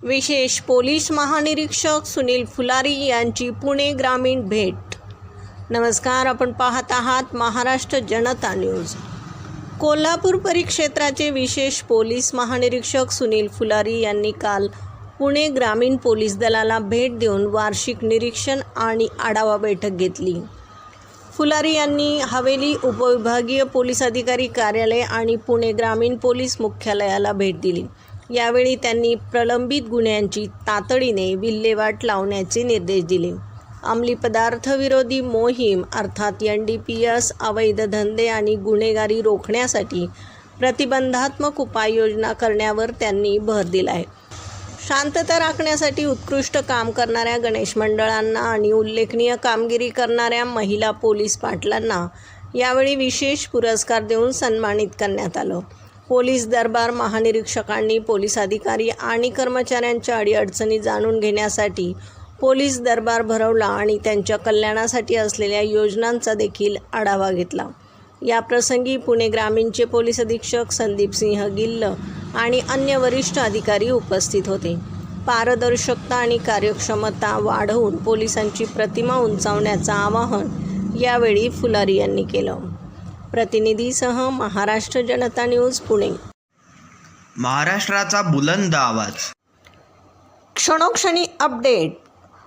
विशेष पोलीस महानिरीक्षक सुनील फुलारी यांची पुणे ग्रामीण भेट। नमस्कार, आपण पाहत आहात महाराष्ट्र जनता न्यूज। कोल्हापूर परिक्षेत्राचे विशेष पोलीस महानिरीक्षक सुनील फुलारी यांनी काल पुणे ग्रामीण पोलीस दलाला भेट देऊन वार्षिक निरीक्षण आणि आढावा बैठक घेतली। फुलारी यांनी हवेली उपविभागीय पोलीस अधिकारी कार्यालय आणि पुणे ग्रामीण पोलीस मुख्यालयाला भेट दिली। यावेळी त्यांनी प्रलंबित गुन्ह्यांची तातडीने विल्हेवाट लावण्याचे निर्देश दिले। अंमली पदार्थ विरोधी मोहीम अर्थात NDPS, अवैध धंदे आणि गुन्हेगारी रोखण्यासाठी प्रतिबंधात्मक उपाययोजना करण्यावर त्यांनी भर दिला आहे। शांतता राखण्यासाठी उत्कृष्ट काम करणाऱ्या गणेश मंडळांना आणि उल्लेखनीय कामगिरी करणाऱ्या महिला पोलीस पाटलांना यावेळी विशेष पुरस्कार देऊन सन्मानित करण्यात आलं। पोलीस दरबार महानिरीक्षकांनी पोलीस अधिकारी आणि कर्मचाऱ्यांच्या अडीअडचणी जाणून घेण्यासाठी पोलीस दरबार भरवला आणि त्यांच्या कल्याणासाठी असलेल्या योजनांचा देखील आढावा घेतला। या प्रसंगी पुणे ग्रामीणचे पोलीस अधीक्षक संदीप सिंह गिल्ल आणि अन्य वरिष्ठ अधिकारी उपस्थित होते। पारदर्शकता आणि कार्यक्षमता वाढवून पोलिसांची प्रतिमा उंचावण्याचं आवाहन यावेळी फुलारी यांनी केलं। प्रतिनिधीसह महाराष्ट्र जनता न्यूज पुणे। महाराष्ट्राचा बुलंद आवाज, क्षणोक्षणी अपडेट,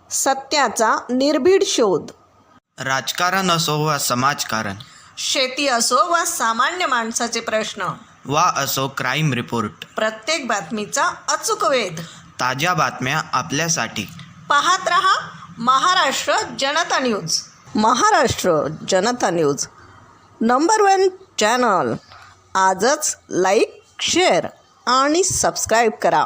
सत्याचा निर्भीड शोध। राजकारण असो वा समाजकारण, शेती असो वा सामान्य माणसाचे प्रश्न, वा असो क्राईम रिपोर्ट, प्रत्येक बातमीचा अचूक वेध। ताज्या बातम्या आपल्यासाठी पाहत रहा महाराष्ट्र जनता न्यूज। महाराष्ट्र जनता न्यूज नंबर 1 चॅनल। आजच लाईक, शेअर आणि सबस्क्राईब करा।